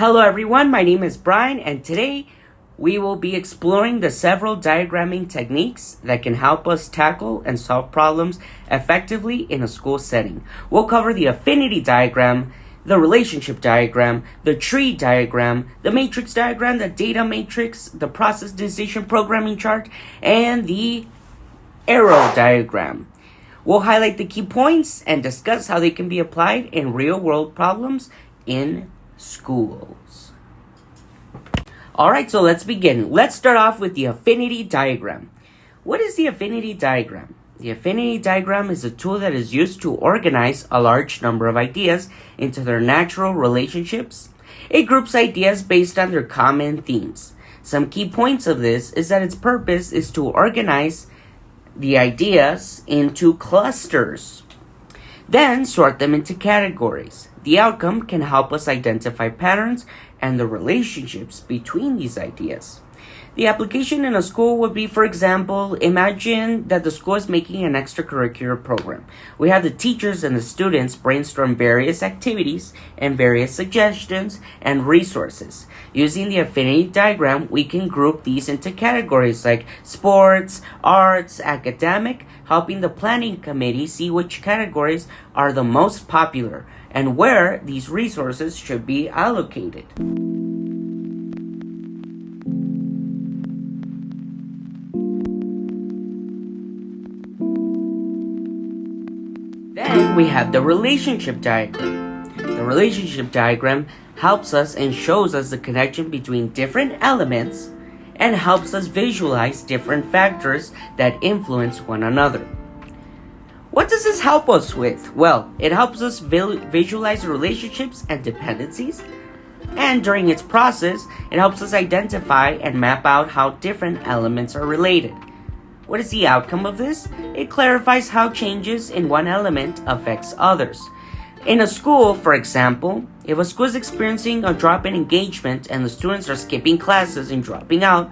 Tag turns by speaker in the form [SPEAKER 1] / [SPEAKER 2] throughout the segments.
[SPEAKER 1] Hello everyone, my name is Brian and today we will be exploring the several diagramming techniques that can help us tackle and solve problems effectively in a school setting. We'll cover the affinity diagram, the relationship diagram, the tree diagram, the matrix diagram, the data matrix, the process decision programming chart, and the arrow diagram. We'll highlight the key points and discuss how they can be applied in real-world problems in schools. Alright, so let's begin. Let's start off with the affinity diagram. What is the affinity diagram? The affinity diagram is a tool that is used to organize a large number of ideas into their natural relationships. It groups ideas based on their common themes. Some key points of this is that its purpose is to organize the ideas into clusters, then sort them into categories. The outcome can help us identify patterns and the relationships between these ideas. The application in a school would be, for example, imagine that the school is making an extracurricular program. We have the teachers and the students brainstorm various activities and various suggestions and resources. Using the affinity diagram, we can group these into categories like sports, arts, academic, helping the planning committee see which categories are the most popular and where these resources should be allocated. Then we have the relationship diagram. The relationship diagram helps us and shows us the connection between different elements and helps us visualize different factors that influence one another. What does this help us with? Well, it helps us visualize relationships and dependencies, and during its process, it helps us identify and map out how different elements are related. What is the outcome of this? It clarifies how changes in one element affects others. In a school, for example, if a school is experiencing a drop in engagement and the students are skipping classes and dropping out,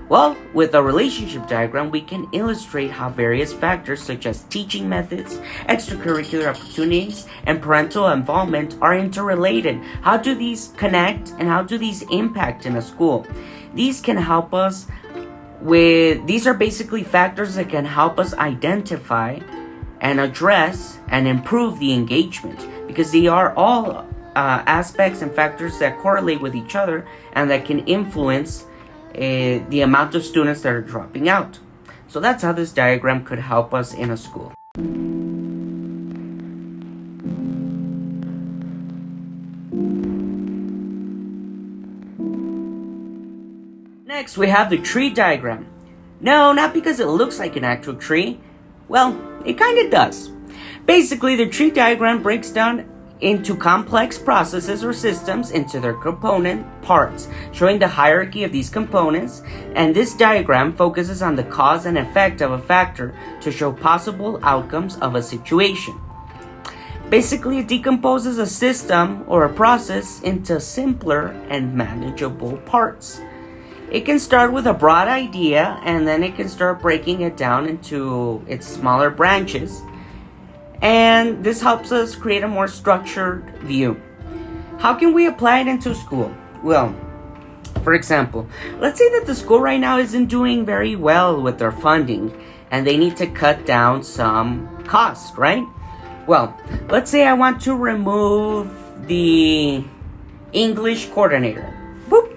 [SPEAKER 1] well, with a relationship diagram, we can illustrate how various factors such as teaching methods, extracurricular opportunities, and parental involvement are interrelated. How do these connect and how do these impact in a school? These can help us these are basically factors that can help us identify and address and improve the engagement because they are all aspects and factors that correlate with each other and that can influence the amount of students that are dropping out. So that's how this diagram could help us in a school. Next, we have the tree diagram. No, not because it looks like an actual tree. Well, it kind of does. Basically, the tree diagram breaks down into complex processes or systems into their component parts, showing the hierarchy of these components, and this diagram focuses on the cause and effect of a factor to show possible outcomes of a situation. Basically, it decomposes a system or a process into simpler and manageable parts. It can start with a broad idea and then it can start breaking it down into its smaller branches. And this helps us create a more structured view. How can we apply it into school? Well, for example, let's say that the school right now isn't doing very well with their funding and they need to cut down some cost, right? Well, let's say I want to remove the English coordinator. Boop.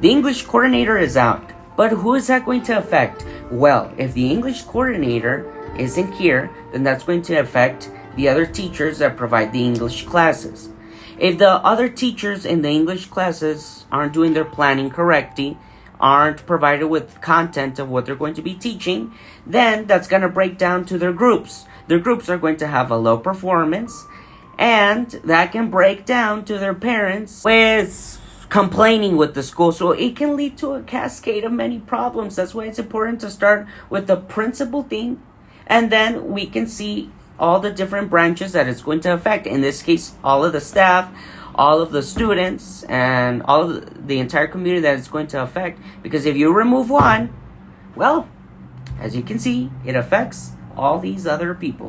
[SPEAKER 1] The English coordinator is out, but who is that going to affect? Well, if the English coordinator isn't here, then that's going to affect the other teachers that provide the English classes. If the other teachers in the English classes aren't doing their planning correctly, aren't provided with content of what they're going to be teaching, then that's going to break down to their groups. Their groups are going to have a low performance, and that can break down to their parents with complaining with the school. So it can lead to a cascade of many problems. That's why it's important to start with the principal thing, and then we can see all the different branches that it's going to affect. In this case, all of the staff, all of the students, and all of the entire community that it's going to affect. Because if you remove one, well, as you can see, it affects all these other people.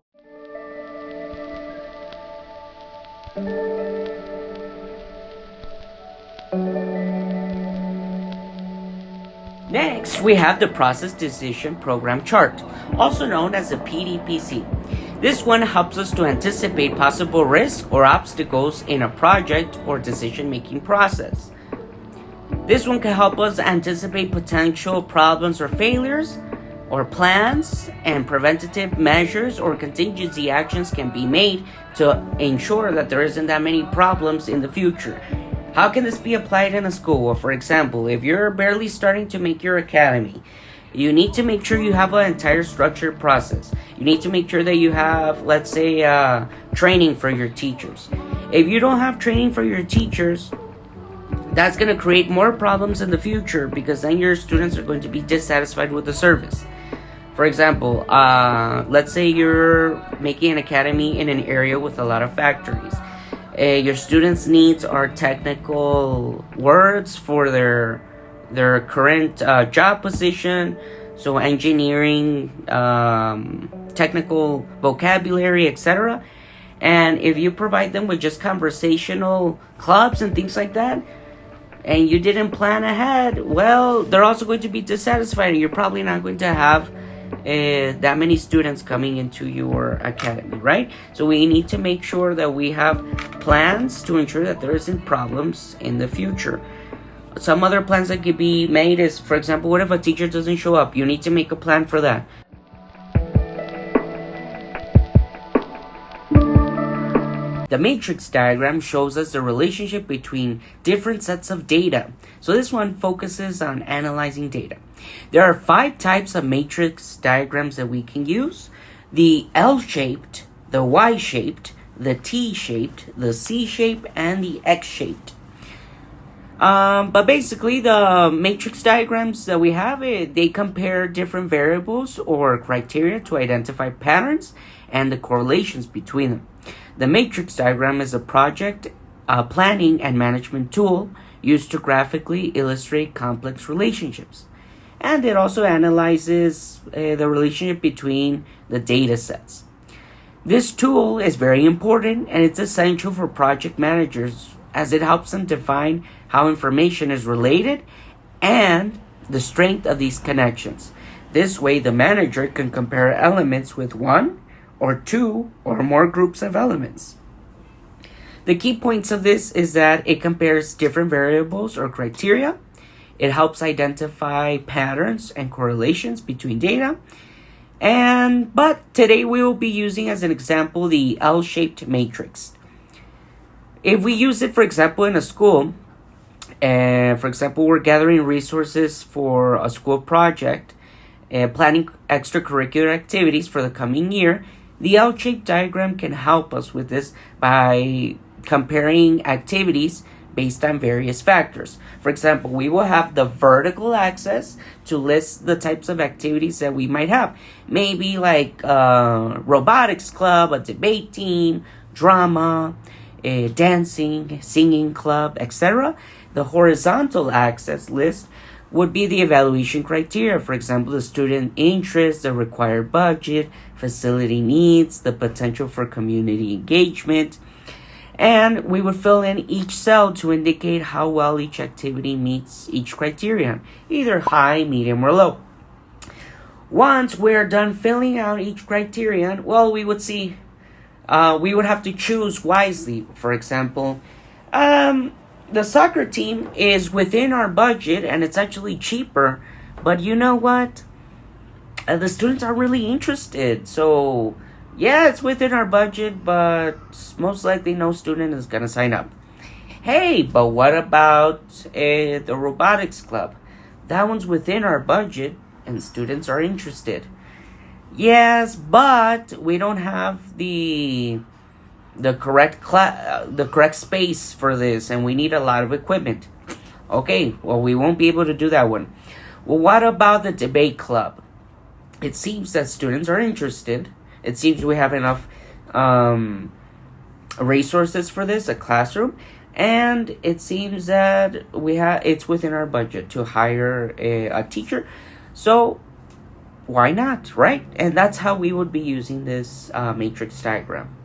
[SPEAKER 1] Next, we have the Process Decision Program Chart, also known as the PDPC. This one helps us to anticipate possible risks or obstacles in a project or decision-making process. This one can help us anticipate potential problems or failures, or plans and preventative measures or contingency actions can be made to ensure that there isn't that many problems in the future. How can this be applied in a school? Well, for example, if you're barely starting to make your academy, you need to make sure you have an entire structured process. You need to make sure that you have, let's say, training for your teachers. If you don't have training for your teachers, that's going to create more problems in the future because then your students are going to be dissatisfied with the service. For example, let's say you're making an academy in an area with a lot of factories. Your students' needs are technical words for their current job position, so engineering, technical vocabulary, etc. And if you provide them with just conversational clubs and things like that, and you didn't plan ahead, well, they're also going to be dissatisfied, and you're probably not going to have that many students coming into your academy, right? So we need to make sure that we have plans to ensure that there isn't problems in the future. Some other plans that could be made is, for example, what if a teacher doesn't show up? You need to make a plan for that. The matrix diagram shows us the relationship between different sets of data. So this one focuses on analyzing data. There are 5 types of matrix diagrams that we can use: the L-shaped, the Y-shaped, the T-shaped, the C-shaped, and the X-shaped. But basically, the matrix diagrams that we have, they compare different variables or criteria to identify patterns and the correlations between them. The matrix diagram is a project planning and management tool used to graphically illustrate complex relationships. And it also analyzes the relationship between the data sets. This tool is very important and it's essential for project managers as it helps them define how information is related and the strength of these connections. This way, the manager can compare elements with one or two or more groups of elements. The key points of this is that it compares different variables or criteria. It helps identify patterns and correlations between data. But today we will be using as an example the L-shaped matrix. If we use it, for example, in a school, for example, we're gathering resources for a school project, planning extracurricular activities for the coming year, the L-shaped diagram can help us with this by comparing activities based on various factors. For example, we will have the vertical axis to list the types of activities that we might have. Maybe like a robotics club, a debate team, drama, dancing, singing club, etc. The horizontal axis list would be the evaluation criteria. For example, the student interest, the required budget, facility needs, the potential for community engagement. And we would fill in each cell to indicate how well each activity meets each criterion, either high, medium, or low. Once we're done filling out each criterion, well, we would see, we would have to choose wisely. For example, the soccer team is within our budget and it's actually cheaper, but you know what? The students are really interested. So, yeah, it's within our budget, but most likely no student is going to sign up. Hey, but what about the robotics club? That one's within our budget and students are interested. Yes, but we don't have the correct space for this, and we need a lot of equipment. Okay, well, we won't be able to do that one. Well, what about the debate club? It seems that students are interested. It seems we have enough resources for this, a classroom, and it seems that it's within our budget to hire a teacher. So why not, right? And that's how we would be using this matrix diagram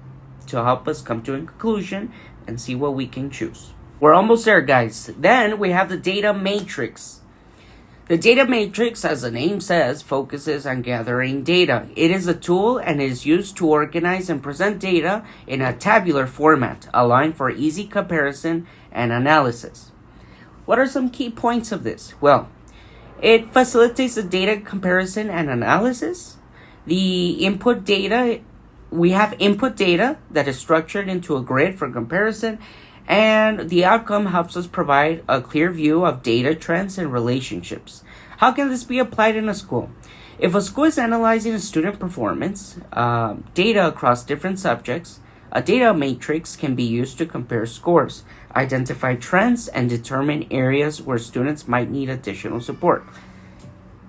[SPEAKER 1] to help us come to a conclusion and see what we can choose. We're almost there, guys. Then we have the data matrix. The data matrix, as the name says, focuses on gathering data. It is a tool and is used to organize and present data in a tabular format, allowing for easy comparison and analysis. What are some key points of this? Well, it facilitates the data comparison and analysis. The input data, we have input data that is structured into a grid for comparison, and the outcome helps us provide a clear view of data trends and relationships. How can this be applied in a school? If a school is analyzing a student performance, data across different subjects, a data matrix can be used to compare scores, identify trends, and determine areas where students might need additional support.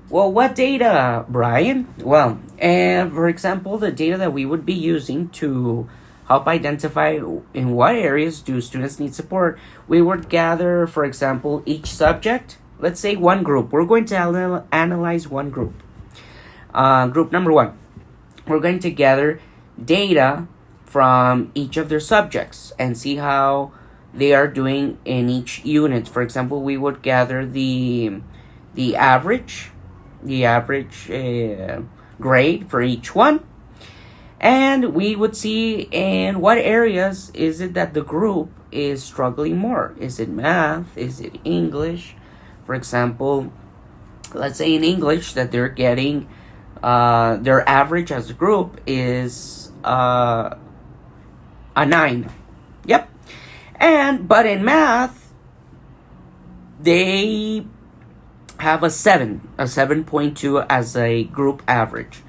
[SPEAKER 1] Well, what data, Brian? Well, for example, the data that we would be using to help identify in what areas do students need support, we would gather, for example, each subject. Let's say one group. We're going to analyze one group. Group number one. We're going to gather data from each of their subjects and see how they are doing in each unit. For example, we would gather the average grade for each one. And we would see in what areas is it that the group is struggling more. Is it math? Is it English? For example, let's say in English that they're getting their average as a group is a 9. Yep. But in math, they have a 7.2 as a group average.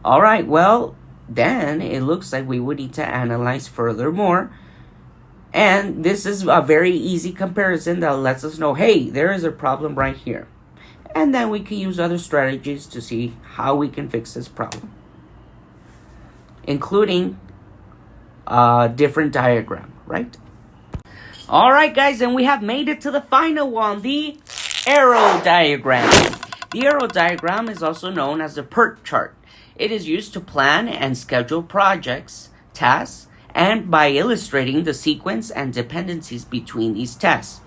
[SPEAKER 1] All right, well, then it looks like we would need to analyze furthermore. And this is a very easy comparison that lets us know, hey, there is a problem right here. And then we can use other strategies to see how we can fix this problem, including a different diagram, right? All right, guys, and we have made it to the final one, the arrow diagram. The arrow diagram is also known as the PERT chart. It is used to plan and schedule projects, tasks, and by illustrating the sequence and dependencies between these tasks.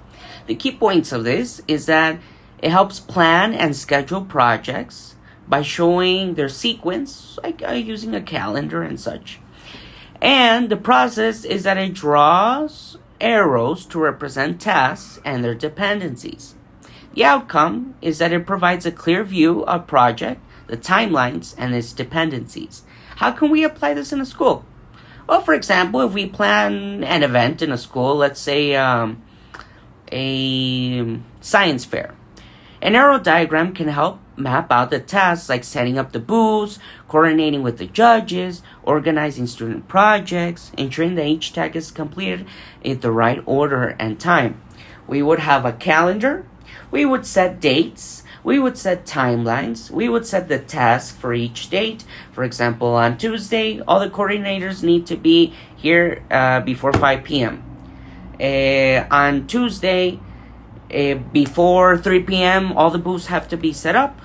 [SPEAKER 1] The key points of this is that it helps plan and schedule projects by showing their sequence, like using a calendar and such. And the process is that it draws arrows to represent tasks and their dependencies. The outcome is that it provides a clear view of project, the timelines, and its dependencies. How can we apply this in a school? Well, for example, if we plan an event in a school, let's say a science fair, an arrow diagram can help map out the tasks like setting up the booths, coordinating with the judges, organizing student projects, ensuring that each task is completed in the right order and time. We would have a calendar. We would set dates. We would set timelines. We would set the task for each date. For example, on Tuesday, all the coordinators need to be here before 5 p.m. On Tuesday, before 3 p.m., all the booths have to be set up.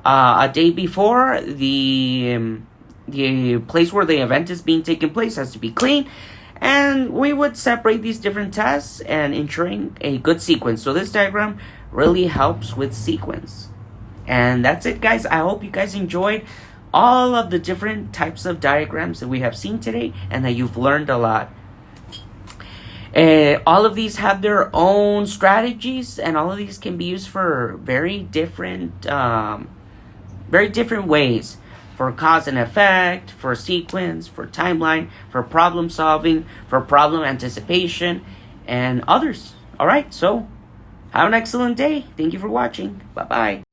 [SPEAKER 1] A day before, the place where the event is being taken place has to be clean. And we would separate these different tasks and ensuring a good sequence. So this diagram really helps with sequence. And that's it, guys. I hope you guys enjoyed all of the different types of diagrams that we have seen today and that you've learned a lot. All of these have their own strategies, and all of these can be used for very different ways. For cause and effect, for sequence, for timeline, for problem solving, for problem anticipation, and others. All right, so have an excellent day. Thank you for watching. Bye-bye.